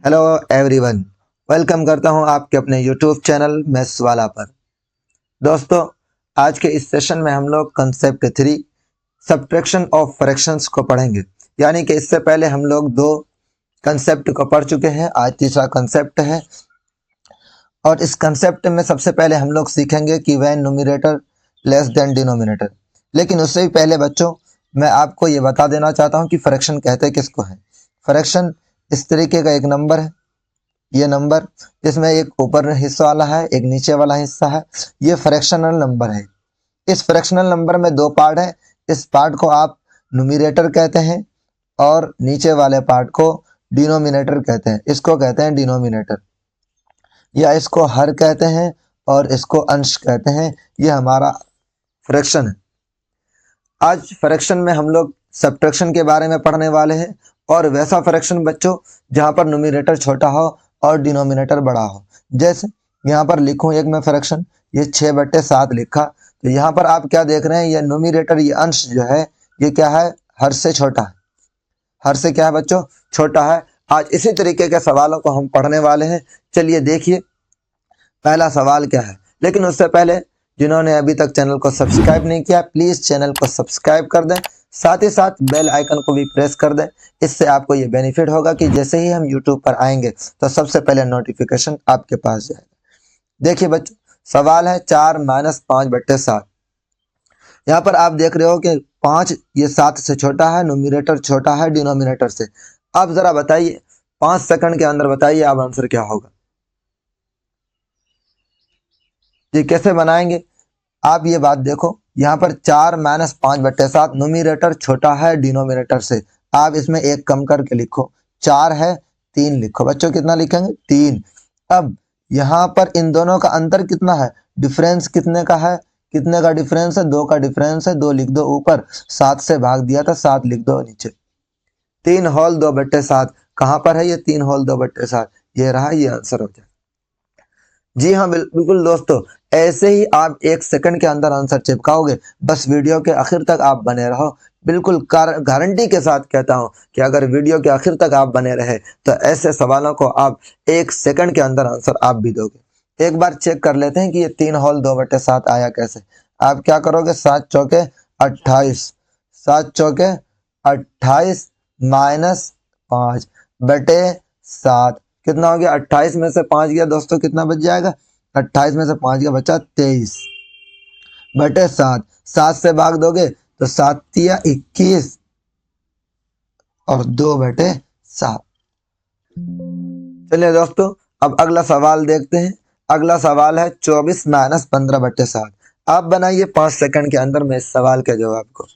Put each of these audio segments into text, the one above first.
Hello everyone. Welcome करता हूं आपके अपने यूट्यूब चैनल मैथ्स वाला पर। दोस्तों, आज के इस सेशन में हम लोग कंसेप्ट 3 सब्ट्रैक्शन ऑफ फ्रैक्शंस को पढ़ेंगे। यानी कि इससे पहले हम लोग 2 कंसेप्ट को पढ़ चुके हैं, आज तीसरा कंसेप्ट है। और इस कंसेप्ट में सबसे पहले हम लोग सीखेंगे कि when numerator less than denominator. लेकिन उससे भी पहले बच्चों, मैं आपको ये बता देना चाहता हूँ कि फ्रैक्शन कहते किसको है। फ्रैक्शन इस तरीके का एक नंबर है, ये नंबर जिसमें एक ऊपर हिस्सा वाला है, एक नीचे वाला हिस्सा है। ये फ्रैक्शनल नंबर है। इस फ्रैक्शनल नंबर में 2 पार्ट है। इस पार्ट को आप न्यूमरेटर कहते हैं और नीचे वाले पार्ट को डिनोमिनेटर कहते हैं। इसको कहते हैं डिनोमिनेटर, या इसको हर कहते हैं और इसको अंश कहते हैं। ये हमारा फ्रैक्शन है। आज फ्रैक्शन में हम लोग सब्ट्रैक्शन के बारे में पढ़ने वाले हैं, और वैसा फ्रैक्शन बच्चों जहां पर न्यूमरेटर छोटा हो और डिनोमिनेटर बड़ा हो। जैसे यहाँ पर लिखूं एक मैं फ्रैक्शन, ये 6/7 लिखा, तो यहाँ पर आप क्या देख रहे हैं, ये न्यूमरेटर, ये अंश जो है, ये क्या है, हर से छोटा है। हर से क्या है बच्चों, छोटा है। आज इसी तरीके के सवालों को हम पढ़ने वाले हैं। चलिए देखिए पहला सवाल क्या है। लेकिन उससे पहले जिन्होंने अभी तक चैनल को सब्सक्राइब नहीं किया, प्लीज चैनल को सब्सक्राइब कर दें, साथ ही साथ बेल आइकन को भी प्रेस कर दें। इससे आपको ये बेनिफिट होगा कि जैसे ही हम यूट्यूब पर आएंगे तो सबसे पहले नोटिफिकेशन आपके पास जाएगा। देखिए बच्चों, सवाल है 4-5/7। यहाँ पर आप देख रहे हो कि 5 ये 7 से छोटा है, न्यूमरेटर छोटा है डिनोमिनेटर से। अब जरा बताइए, 5 सेकंड के अंदर बताइए अब आंसर क्या होगा। ये कैसे बनाएंगे, आप ये बात देखो। यहाँ पर 4-5/7, न्यूमरेटर छोटा है डिनोमिनेटर से। आप इसमें एक कम करके लिखो, 4 है, 3 लिखो। बच्चों कितना लिखेंगे, 3। अब यहाँ पर इन दोनों का अंतर कितना है, डिफरेंस कितने का है, कितने का डिफरेंस है, 2 का डिफरेंस है। 2 लिख दो ऊपर, 7 से भाग दिया था, 7 लिख दो नीचे। 3/2/7 कहाँ पर है, ये 3/2/7 ये रहा, ये आंसर हो जाए। जी हाँ, बिल्कुल दोस्तों, ऐसे ही आप 1 सेकंड के अंदर आंसर चिपकाओगे। बस वीडियो के आखिर तक आप बने रहो। बिल्कुल गारंटी के साथ कहता हूं कि अगर वीडियो के आखिर तक आप बने रहे तो ऐसे सवालों को आप 1 सेकंड के अंदर आंसर आप भी दोगे। एक बार चेक कर लेते हैं कि ये 3/2/7 आया कैसे। आप क्या करोगे, 7 चौके 28, 7 चौके 28 -5/7 कितना हो गया, 28 में से 5 गया दोस्तों, कितना बच जाएगा, 28 में से 5 गया बचा 23/7। 7 से भाग दोगे तो 7×3 = 21 और 2/7। चलिए दोस्तों, अब अगला सवाल देखते हैं। अगला सवाल है 24 - 15/7। आप बनाइए 5 सेकंड के अंदर में इस सवाल के जवाब को।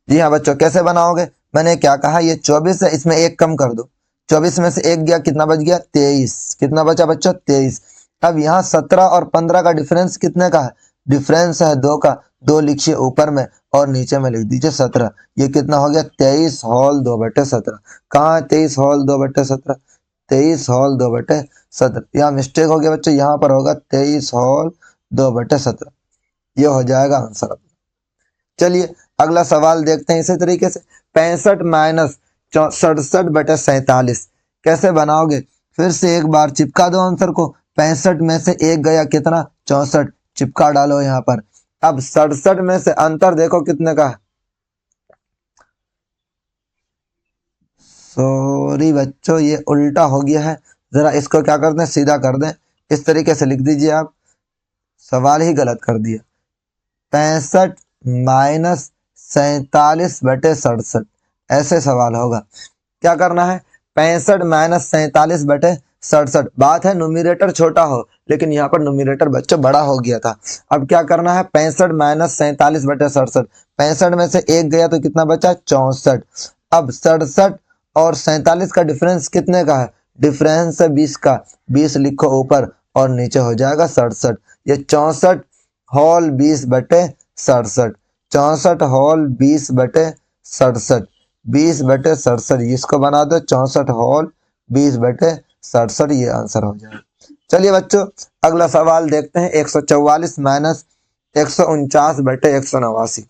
जी हाँ बच्चों, कैसे बनाओगे, मैंने क्या कहा, ये 24 है, इसमें एक कम कर दो। 24 में से एक गया, कितना बच गया, 23। कितना बचा बच्चों, 23। अब यहाँ 17 और 15 का डिफरेंस कितने का है, डिफरेंस है 2 का। 2 लिखिए ऊपर में और नीचे में लिख दीजिए 17। ये कितना हो गया, 23/2/17। कहाँ है 23/2/17, 23/2/17। यहाँ मिस्टेक हो गया बच्चों, यहाँ पर होगा 23/2/17। ये हो जाएगा आंसर। चलिए अगला सवाल देखते हैं इसी तरीके से। 65 - 67/47 कैसे बनाओगे, फिर से एक बार चिपका दो आंसर को। 65 में से एक गया, कितना, 64, चिपका डालो यहाँ पर। अब 67 में से अंतर देखो कितने का है। सॉरी बच्चों, ये उल्टा हो गया है। जरा इसको क्या कर दें, सीधा कर दें। इस तरीके से लिख दीजिए आप, सवाल ही गलत कर दिया। 65 - 47/67 ऐसे सवाल होगा। क्या करना है, 65 - 47/67। बात है न्यूमरेटर छोटा हो, लेकिन यहाँ पर न्यूमरेटर बच्चों बड़ा हो गया था। अब क्या करना है, 65 - 47/67। 65 में से एक गया तो कितना बचा, 64। अब 67 और 47 का डिफरेंस कितने का है, डिफरेंस है 20 का। 20 लिखो ऊपर और नीचे हो जाएगा 67। ये 64/20/67, 64/20/67, 20/67, इसको बना दो 64/20/67। ये आंसर हो जाएगा। चलिए बच्चों, अगला सवाल देखते हैं। 144 - 149/189।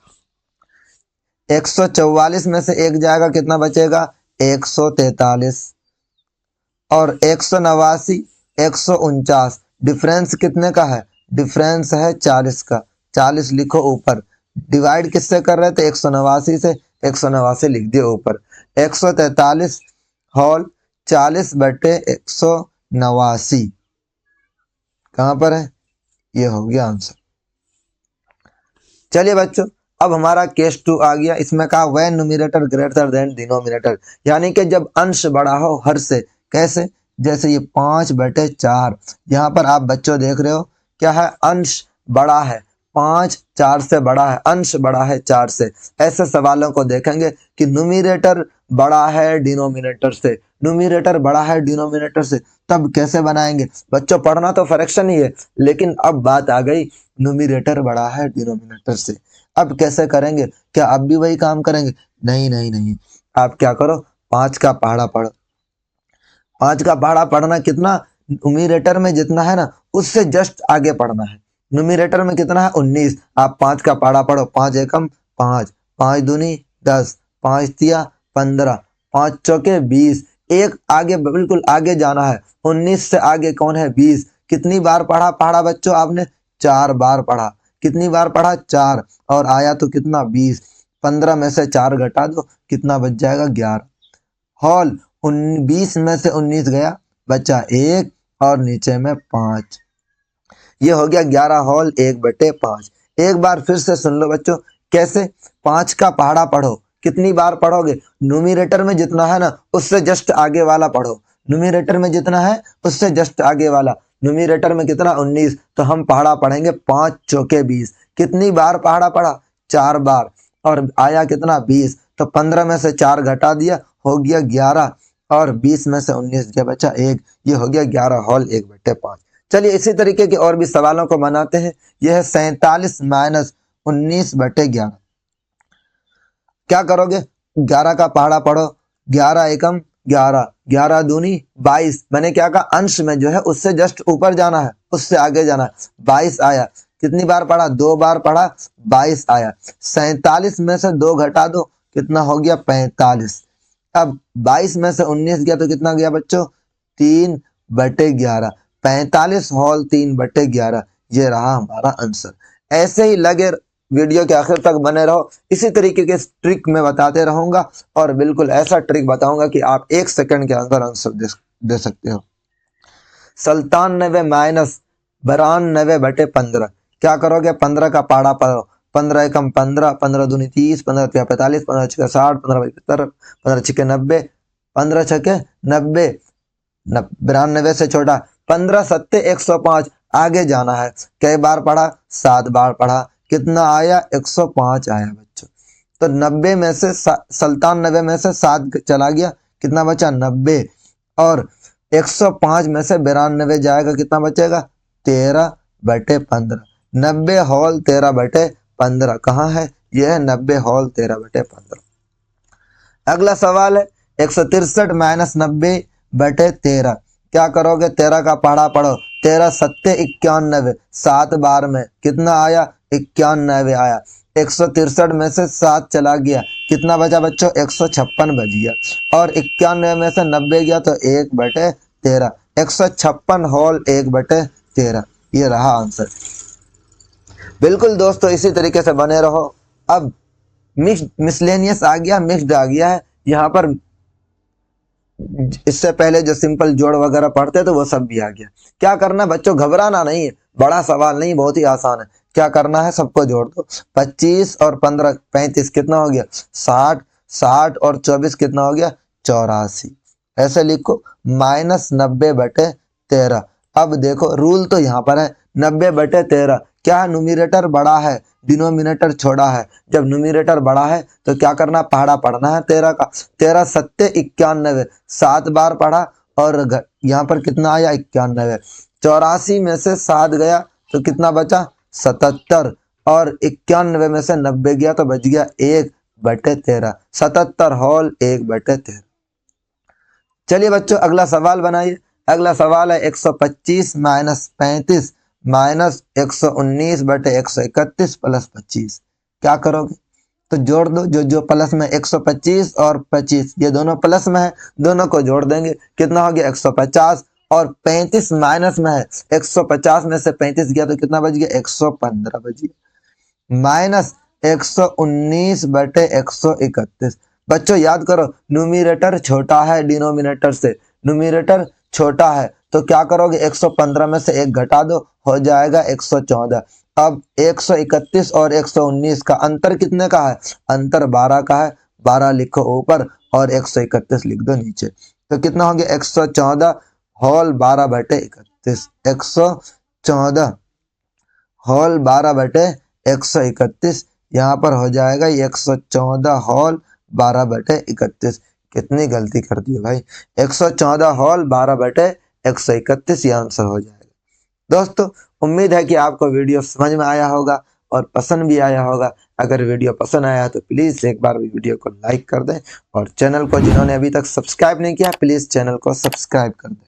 144 में से एक जाएगा, कितना बचेगा? 143। और 189, 149, डिफरेंस कितने का है? डिफरेंस है 40 का। 40 लिखो ऊपर। डिवाइड किससे कर रहे थे? 189 से। 189 लिख दिए ऊपर। 143 होल 40/189 कहाँ पर है? ये हो गया आंसर। चलिए बच्चों, अब हमारा केस 2 आ गया। इसमें कहा when numerator greater than denominator, यानी कि जब अंश बड़ा हो हर से। कैसे? जैसे ये 5/4। यहाँ पर आप बच्चों देख रहे हो क्या है? अंश बड़ा है, 5 4 से बड़ा है, अंश बड़ा है 4 से। ऐसे सवालों को देखेंगे कि न्यूमरेटर बड़ा है डिनोमिनेटर से, न्यूमरेटर बड़ा है डिनोमिनेटर से, तब कैसे बनाएंगे? बच्चों पढ़ना तो फ्रैक्शन ही है, लेकिन अब बात आ गई न्यूमरेटर बड़ा है डिनोमिनेटर से। अब कैसे करेंगे? क्या अब भी वही काम करेंगे? नहीं नहीं नहीं, आप क्या करो, 5 का पहाड़ा पढ़ो। 5 का पहाड़ा पढ़ना कितना? न्यूमरेटर में जितना है ना, उससे जस्ट आगे पढ़ना है। न्यूमरेटर में कितना है? 19। आप 5 का पहाड़ा पढ़ो। 5 एकम 5, 5 दूनी 10, 5 तिया 15, 5 चौके 20। एक आगे, बिल्कुल आगे जाना है। 19 से आगे कौन है? 20। कितनी बार पढ़ा पहाड़ा बच्चों आपने? 4 बार पढ़ा। कितनी बार पढ़ा? 4। और आया तो कितना? 20। 15 में से 4 घटा दो, कितना बच जाएगा? 11। हॉल 20 में से 19 गया, बचा 1 और नीचे में 5। ये हो गया 11 हॉल 1/5। एक बार फिर से सुन लो बच्चों। कैसे? 5 का पहाड़ा पढ़ो। कितनी बार पढ़ोगे? न्यूमरेटर में जितना है ना, उससे जस्ट आगे वाला पढ़ो। न्यूमरेटर में जितना है उससे जस्ट आगे वाला। न्यूमरेटर में कितना? 19। तो हम पहाड़ा पढ़ेंगे 5 चौके 20। कितनी बार पहाड़ा पढ़ा? 4 बार। और आया कितना? 20। तो 15 में से 4 घटा दिया, हो गया 11। और 20 में से 19 गया, बचा 1। ये हो गया 11 हॉल 1/5। चलिए इसी तरीके के और भी सवालों को बनाते हैं। यह है 47 माइनस 19/11। क्या करोगे? 11 का पहाड़ा पढ़ो। 11 एकम 11, 11 दूनी 22। मैंने क्या कहा? अंश में जो है उससे जस्ट ऊपर जाना है, उससे आगे जाना है। 22 आया। कितनी बार पढ़ा? 2 बार पढ़ा, 22 आया। 47 में से 2 घटा दो, कितना हो गया? 45। अब 22 में से 19 गया तो कितना गया बच्चों? 3/11। 45 होल 3/11। ये रहा हमारा आंसर। ऐसे ही लगे वीडियो के आखिर तक बने रहो। इसी तरीके के ट्रिक मैं बताते रहूंगा, और बिल्कुल ऐसा ट्रिक बताऊंगा कि आप 1 सेकंड के अंदर आंसर दे सकते हो। 97 माइनस 92/15। क्या करोगे? 15 का पहाड़ा पढ़ो। 15 एकम 15, 15 दूनी 30, 15 तिया 45, 15 छक्के 60, 15 बजे 70, 15 छक्के 90, 15 छक्के 90, 92 से छोटा। 15 सत्ते 105। आगे जाना है। कई बार पढ़ा? 7 बार पढ़ा। कितना आया? 105 आया बच्चों। तो 90 में से 97 में से 7 चला गया, कितना बचा? 90। और 105 में से 92 जाएगा, कितना बचेगा? 13/15। 90 हॉल 13/15 कहाँ है? यह है 90 हॉल 13/15। अगला सवाल है 163 माइनस 90/13। क्या करोगे? 13 का पहाड़ा पढ़ो। 13 सत्ते 91। 7 बार में कितना आया? 91 आया। 163 में से 7 चला गया, कितना बचा बच्चों? 156 बच गया। और 91 में से 90 गया तो 1/13। 156 होल 1/13। ये रहा आंसर। बिल्कुल दोस्तों इसी तरीके से बने रहो। अब मिक्स्ड मिसलेनियस आ गया, मिक्स्ड आ गया है यहाँ पर। इससे पहले जो सिंपल जोड़ वगैरह पढ़ते तो वो सब भी आ गया। क्या करना बच्चों? घबराना नहीं है, बड़ा सवाल नहीं, बहुत ही आसान है। क्या करना है? सबको जोड़ दो। 25 और 15 35 कितना हो गया? 60। 60 और 24 कितना हो गया? 84। ऐसे लिखो। -90/13। अब देखो रूल तो यहाँ पर है। 90/13 क्या है? न्यूमरेटर बड़ा है, डिनोमिनेटर छोटा है। जब न्यूमरेटर बड़ा है तो क्या करना? पहाड़ा पढ़ना है 13 का। 13 सत्ते 91। 7 बार पढ़ा और यहाँ पर कितना आया? 91। 84 में से 7 गया तो कितना बचा? 77। और 91 में से 90 गया तो बच गया 1/13। 77 होल 1/13। चलिए बच्चों अगला सवाल बनाइए। अगला सवाल है 125 माइनस 35 माइनस 119/131 प्लस 25। क्या करोगे? तो जोड़ दो, जो जो प्लस में 125 और 25 ये दोनों प्लस में है, दोनों को जोड़ देंगे, कितना हो गया 150, और 35 माइनस में है, 150 में से 35 गया तो कितना बच गया 115 बच गया, माइनस 119 बटे 131। बच्चों याद करो, न्यूमरेटर छोटा है डिनोमिनेटर से, न्यूमरेटर छोटा है तो क्या करोगे 115 में से एक घटा दो, हो जाएगा 114। अब 131 और 119 का अंतर कितने का है, अंतर 12 का है, 12 लिखो ऊपर और 131 लिख दो नीचे, तो कितना हो गया 114 होल 12 बटे 31, 114 होल 12 बटे 131, यहाँ पर हो जाएगा 114 होल 12 बटे 31। कितनी गलती कर दी भाई, 114 होल 12 बटे 131 ये आंसर हो जाएगा। दोस्तों उम्मीद है कि आपको वीडियो समझ में आया होगा और पसंद भी आया होगा। अगर वीडियो पसंद आया तो प्लीज एक बार वीडियो को लाइक कर दें, और चैनल को जिन्होंने अभी तक सब्सक्राइब नहीं किया प्लीज चैनल को सब्सक्राइब कर दें।